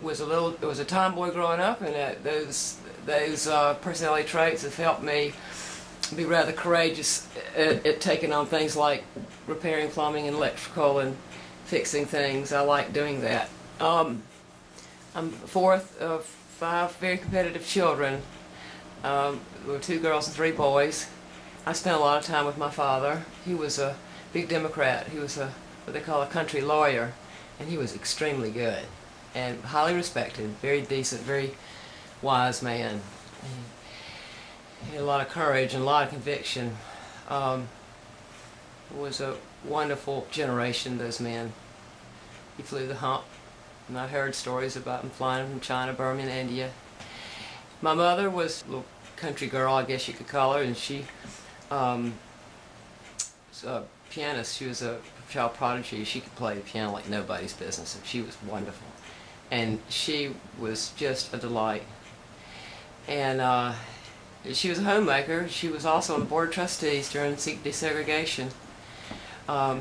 was a tomboy growing up, and those personality traits have helped me be rather courageous at taking on things like repairing plumbing and electrical and fixing things. I like doing that. I'm fourth of 5 very competitive children. There were 2 girls and 3 boys. I spent a lot of time with my father. He was a big Democrat. He was what they call a country lawyer, and he was extremely good and highly respected, very decent, very wise man. He had a lot of courage and a lot of conviction. It was a wonderful generation, those men. He flew the hump, and I heard stories about him flying from China, Burma, and India. My mother was a little country girl, I guess you could call her, and she was a pianist. She was a child prodigy. She could play the piano like nobody's business, and she was wonderful. And she was just a delight. And she was a homemaker. She was also on the board of trustees during desegregation. I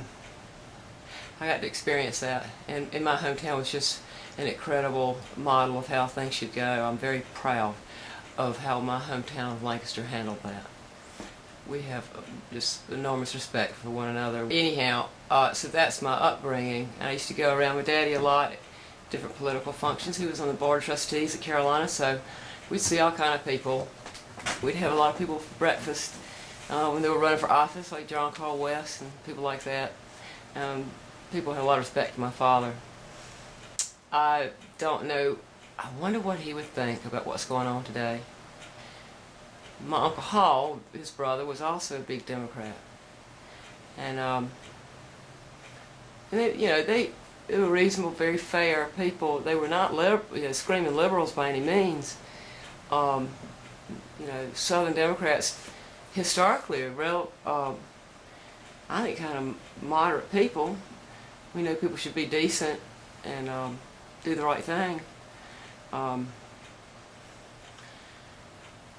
got to experience that, and in my hometown was just an incredible model of how things should go. I'm very proud of how my hometown of Lancaster handled that. We have just enormous respect for one another. Anyhow, so that's my upbringing. I used to go around with Daddy a lot, different political functions. He was on the board of trustees at Carolina, so we'd see all kind of people. We'd have a lot of people for breakfast when they were running for office, like John Carl West and people like that. People had a lot of respect for my father. I don't know, I wonder what he would think about what's going on today. My Uncle Hall, his brother, was also a big Democrat. And they were reasonable, very fair people. They were not screaming liberals by any means. Southern Democrats historically are real, I think, kind of moderate people. We know people should be decent and do the right thing.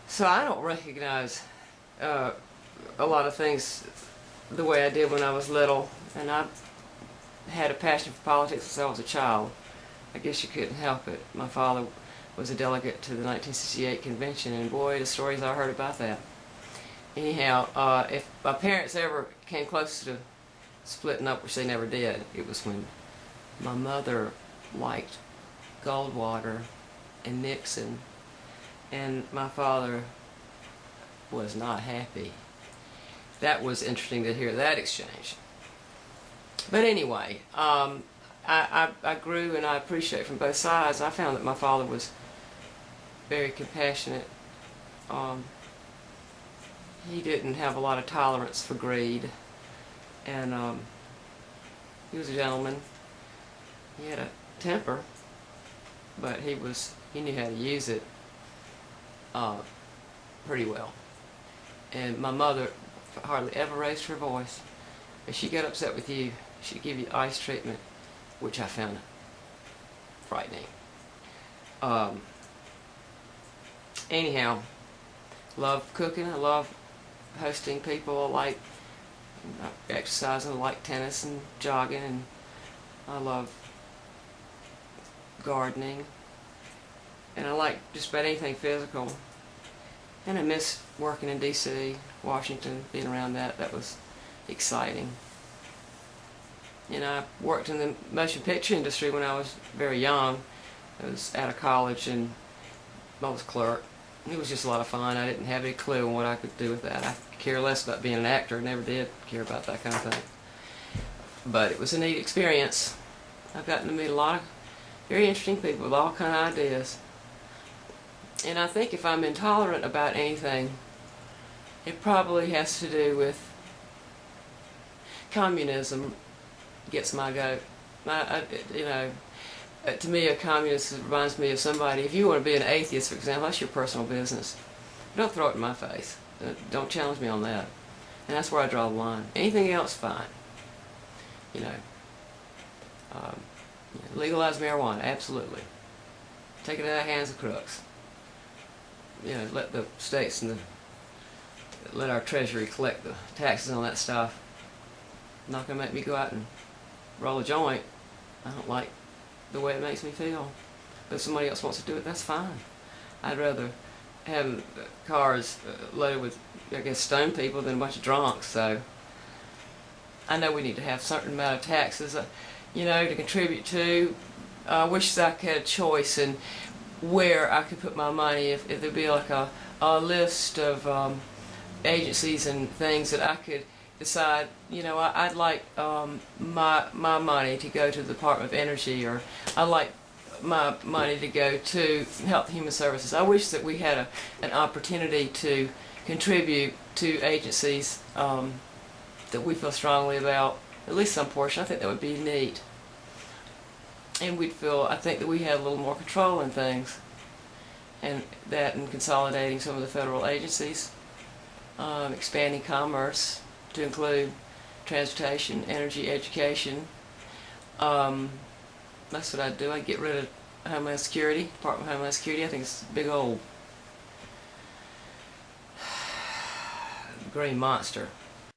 So I don't recognize a lot of things the way I did when I was little, and I had a passion for politics since I was a child. I guess you couldn't help it. My father was a delegate to the 1968 convention, and boy, the stories I heard about that. Anyhow, if my parents ever came close to splitting up, which they never did, it was when my mother liked Goldwater and Nixon, and my father was not happy. That was interesting to hear that exchange. But anyway, I grew, and I appreciate from both sides. I found that my father was very compassionate. He didn't have a lot of tolerance for greed, and he was a gentleman. He had a temper, but he knew how to use it pretty well. And my mother hardly ever raised her voice. If she got upset with you, she'd give you ice treatment, which I found frightening. Anyhow, love cooking. I love hosting people. I like exercising. I like tennis and jogging, and I love gardening, and I like just about anything physical. And I miss working in D.C., Washington, being around that. That was exciting. I worked in the motion picture industry when I was very young. I was out of college, and I was a clerk. It was just a lot of fun. I didn't have any clue on what I could do with that. I could care less about being an actor. Never did care about that kind of thing. But it was a neat experience. I've gotten to meet a lot of very interesting people with all kind of ideas. And I think if I'm intolerant about anything, it probably has to do with communism. Gets my goat. To me, a communist reminds me of somebody. If you want to be an atheist, for example, that's your personal business. Don't throw it in my face. Don't challenge me on that. And that's where I draw the line. Anything else, fine. Legalize marijuana, absolutely. Take it out of the hands of crooks. Let the states and let our treasury collect the taxes on that stuff. Not gonna make me go out and roll a joint. I don't like the way it makes me feel. But if somebody else wants to do it, that's fine. I'd rather have cars loaded with, I guess, stoned people than a bunch of drunks. So I know we need to have a certain amount of taxes, to contribute to. I wish that I could have a choice in where I could put my money. If there'd be like a list of agencies and things that I could decide, I'd like my money to go to the Department of Energy, or I'd like my money to go to Health and Human Services. I wish that we had an opportunity to contribute to agencies that we feel strongly about, at least some portion. I think that would be neat. And I think that we had a little more control in things, and consolidating some of the federal agencies, expanding commerce to include transportation, energy, education. That's what I'd do. I'd get rid of Homeland Security, Department of Homeland Security. I think it's a big old green monster.